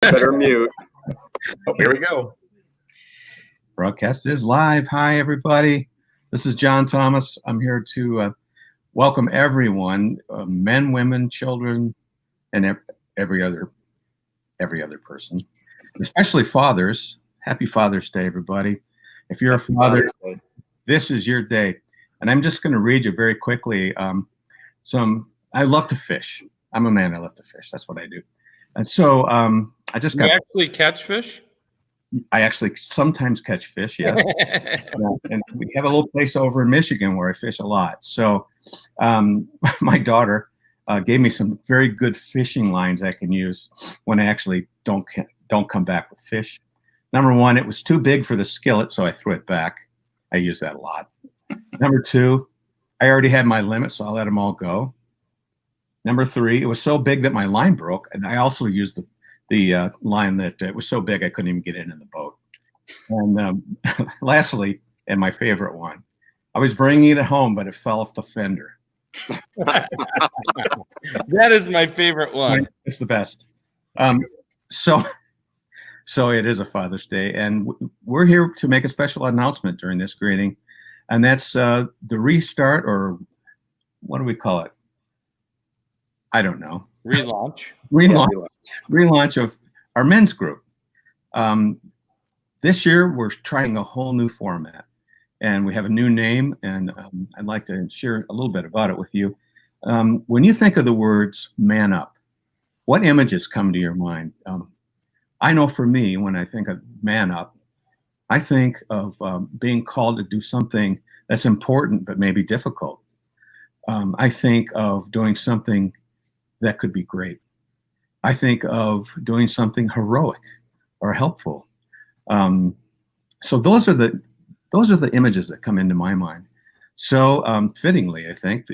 Better mute. Oh, here we go. Broadcast is live. Hi, everybody. This is John Thomas. I'm here to welcome everyone, men, women, children, and every other person, especially fathers. Happy Father's Day, everybody. If you're a father, this is your day. And I'm just going to read you very quickly I love to fish. I'm a man. I love to fish. That's what I do. And so I just got. You actually catch fish? I actually sometimes catch fish, yes. And we have a little place over in Michigan where I fish a lot. So my daughter gave me some very good fishing lines I can use when I actually don't come back with fish. Number one, it was too big for the skillet, so I threw it back. I use that a lot. Number two, I already had my limit, so I let them all go. Number three, it was so big that my line broke, and I also used the line that it was so big I couldn't even get in the boat. And lastly, and my favorite one, I was bringing it home, but it fell off the fender. That is my favorite one. It's the best. So it is a Father's Day, and we're here to make a special announcement during this greeting, and that's the restart, or what do we call it? I don't know. Relaunch of our men's group. This year we're trying a whole new format, and we have a new name, and I'd like to share a little bit about it with you. When you think of the words man up, what images come to your mind? I know for me, when I think of man up, I think of being called to do something that's important but maybe difficult. I think of doing something that could be great. I think of doing something heroic or helpful. So those are the images that come into my mind. So fittingly, I think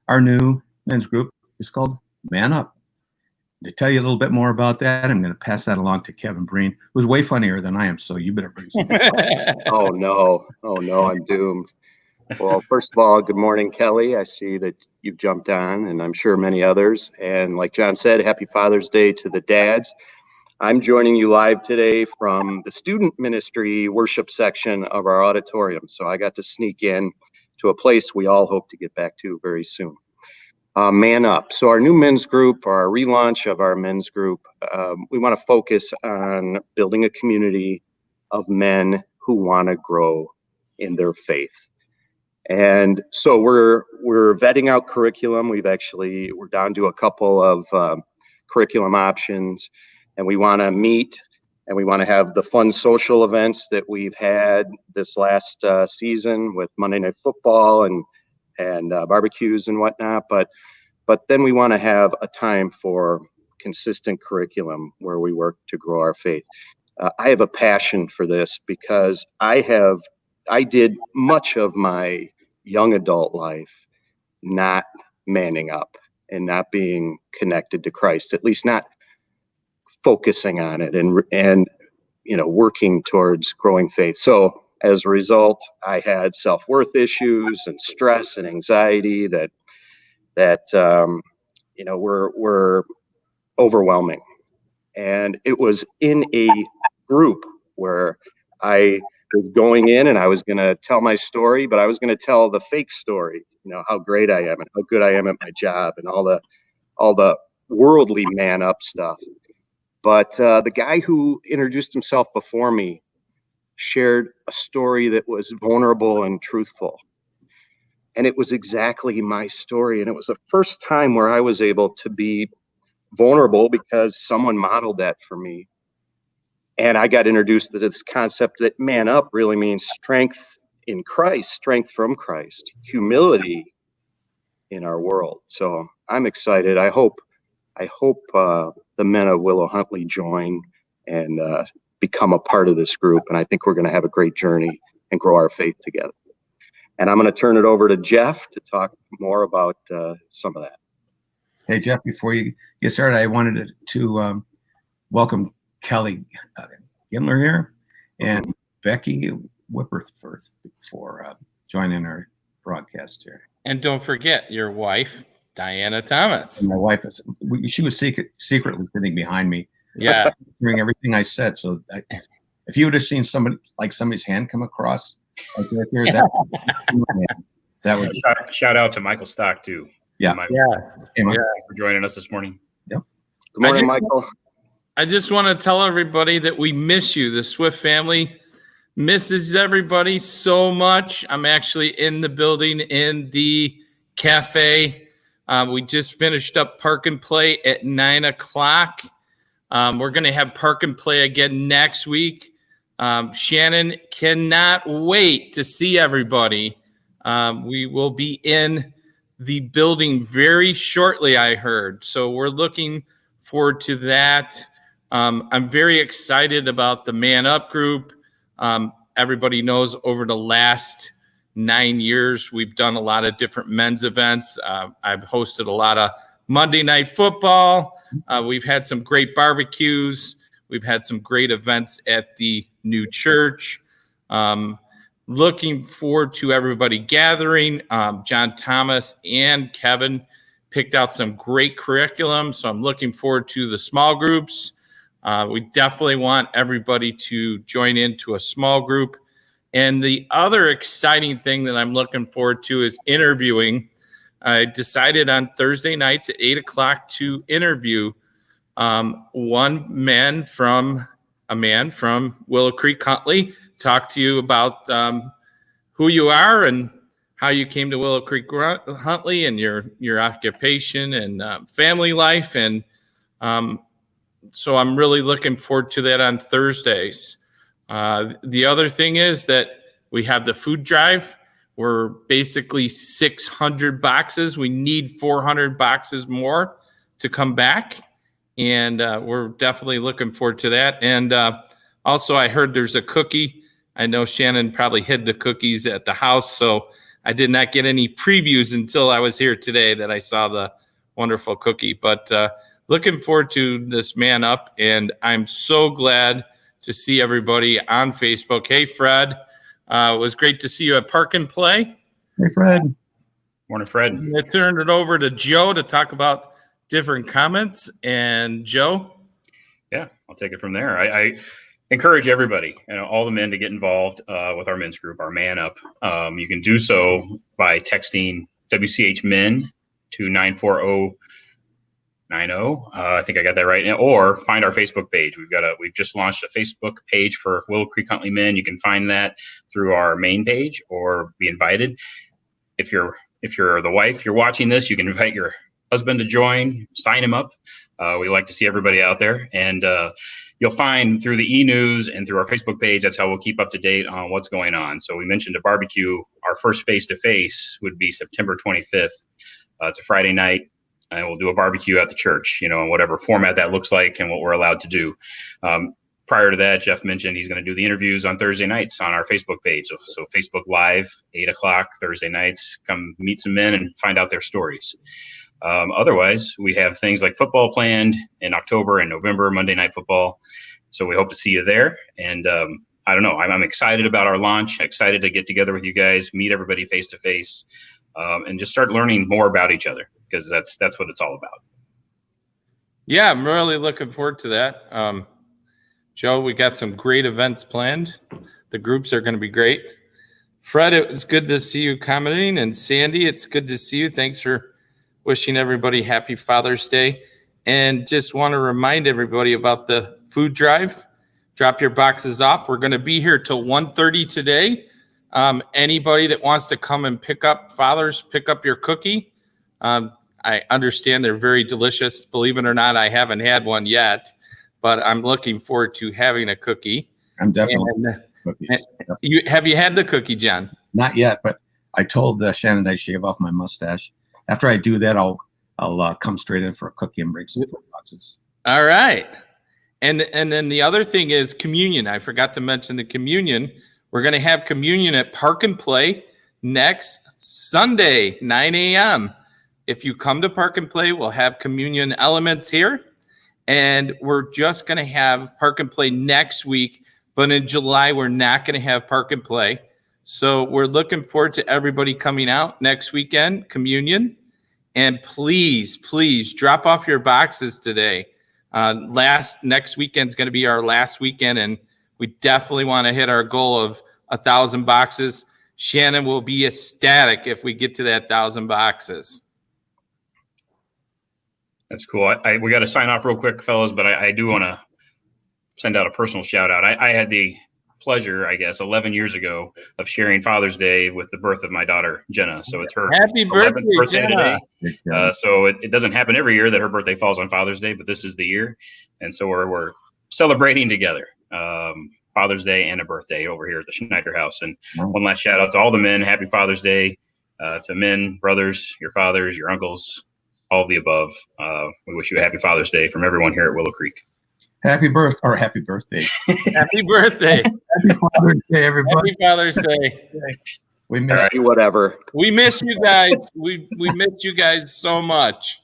our new men's group is called Man Up. To tell you a little bit more about that, I'm going to pass that along to Kevin Breen, who's way funnier than I am. So you better bring something. Oh no, I'm doomed. Well, first of all, good morning, Kelly. I see that you've jumped on, and I'm sure many others. And like John said, happy Father's Day to the dads. I'm joining you live today from the student ministry worship section of our auditorium. So I got to sneak in to a place we all hope to get back to very soon. Man Up. So our new men's group, our relaunch of our men's group, we want to focus on building a community of men who want to grow in their faith. And so we're vetting out curriculum. We're down to a couple of curriculum options, and we want to meet and we want to have the fun social events that we've had this last season with Monday Night Football and barbecues and whatnot. But then we want to have a time for consistent curriculum where we work to grow our faith. I have a passion for this because I did much of my young adult life not manning up and not being connected to Christ, at least not focusing on it and working towards growing faith. So as a result, I had self-worth issues and stress and anxiety that were overwhelming. And it was in a group where I was going in and I was going to tell my story, but I was going to tell the fake story, how great I am and how good I am at my job and all the worldly man up stuff. But the guy who introduced himself before me shared a story that was vulnerable and truthful. And it was exactly my story. And it was the first time where I was able to be vulnerable because someone modeled that for me. And I got introduced to this concept that man up really means strength in Christ, strength from Christ, humility in our world. So I'm excited. I hope the men of Willow Huntley join and become a part of this group. And I think we're going to have a great journey and grow our faith together. And I'm going to turn it over to Jeff to talk more about some of that. Hey, Jeff, before you get started, I wanted to welcome Kelly Gimler here and Becky Whipperforth for joining our broadcast here. And don't forget your wife, Diana Thomas. And my wife she was secretly sitting behind me Yeah. Hearing everything I said. So if you would have seen somebody's hand come across right there, that would Shout out to Michael Stock too. Yeah. Yes. Hey, Mike. Thanks for joining us this morning. Good morning, I Michael. I just want to tell everybody that we miss you. The Swift family misses everybody so much. I'm actually in the building in the cafe. We just finished up Park and Play at 9 o'clock. We're going to have Park and Play again next week. Shannon cannot wait to see everybody. We will be in the building very shortly, I heard. So we're looking forward to that. I'm very excited about the Man Up group. Everybody knows over the last 9 years, we've done a lot of different men's events. I've hosted a lot of Monday Night Football. We've had some great barbecues. We've had some great events at the new church. Looking forward to everybody gathering. John Thomas and Kevin picked out some great curriculum, so I'm looking forward to the small groups. We definitely want everybody to join into a small group. And the other exciting thing that I'm looking forward to is interviewing. I decided on Thursday nights at 8 o'clock to interview a man from Willow Creek Huntley, talk to you about who you are and how you came to Willow Creek Huntley and your occupation and family life. And so I'm really looking forward to that on Thursdays. The other thing is that we have the food drive. We're basically 600 boxes. We need 400 boxes more to come back. And we're definitely looking forward to that. And also, I heard there's a cookie. I know Shannon probably hid the cookies at the house, so I did not get any previews until I was here today that I saw the wonderful cookie. But looking forward to this Man Up, and I'm so glad to see everybody on Facebook. Hey, Fred. It was great to see you at Park and Play. Hey, Fred. Morning, Fred. I turned it over to Joe to talk about different comments. And Joe? Yeah, I'll take it from there. I encourage everybody, all the men to get involved with our men's group, our Man Up. You can do so by texting WCH Men to 94090. I think I got that right. Or find our Facebook page. We've just launched a Facebook page for Willow Creek Huntley Men. You can find that through our main page or be invited. If you're the wife, you're watching this, you can invite your husband to join, sign him up. We like to see everybody out there, and you'll find through the e-news and through our Facebook page, that's how we'll keep up to date on what's going on. So we mentioned a barbecue. Our first face-to-face would be September 25th. It's a Friday night, and we'll do a barbecue at the church, in whatever format that looks like and what we're allowed to do. Prior to that, Jeff mentioned he's going to do the interviews on Thursday nights on our Facebook page. So Facebook Live, 8 o'clock Thursday nights. Come meet some men and find out their stories. Otherwise, we have things like football planned in October and November, Monday Night Football. So we hope to see you there. And I don't know, I'm excited about our launch, excited to get together with you guys, meet everybody face to face, and just start learning more about each other, because that's what it's all about. Yeah, I'm really looking forward to that. Joe, we got some great events planned. The groups are going to be great. Fred, it's good to see you commenting. And Sandy, it's good to see you. Thanks for wishing everybody happy Father's Day. And just want to remind everybody about the food drive. Drop your boxes off. We're going to be here till 1:30 today. Anybody that wants to come and pick up your cookie. I understand they're very delicious. Believe it or not, I haven't had one yet, but I'm looking forward to having a cookie. I'm definitely cookies. Have you had the cookie, John? Not yet, but I told Shannon I'd shave off my mustache. After I do that, I'll come straight in for a cookie and break some food boxes. All right. And then the other thing is communion. I forgot to mention the communion. We're going to have communion at Park and Play next Sunday, 9 a.m. If you come to Park and Play, we'll have communion elements here. And we're just going to have Park and Play next week. But in July, we're not going to have Park and Play. So we're looking forward to everybody coming out next weekend, communion. And please, please drop off your boxes today. Next weekend's going to be our last weekend, and we definitely want to hit our goal of 1,000 boxes. Shannon will be ecstatic if we get to that 1,000 boxes. That's cool. We got to sign off real quick, fellas, but I do want to send out a personal shout out. I had the pleasure, I guess, 11 years ago of sharing Father's Day with the birth of my daughter, Jenna. So it's her Happy 11th birthday Jenna. today. So it doesn't happen every year that her birthday falls on Father's Day, but this is the year. And so we're celebrating together. Father's Day and a birthday over here at the Schneider House. And one last shout out to all the men. Happy Father's Day to men, brothers, your fathers, your uncles, all of the above. We wish you a happy Father's Day from everyone here at Willow Creek. Happy birthday. Happy birthday. Happy Father's Day, everybody. Happy Father's Day. We miss Whatever. We miss you guys. We miss you guys so much.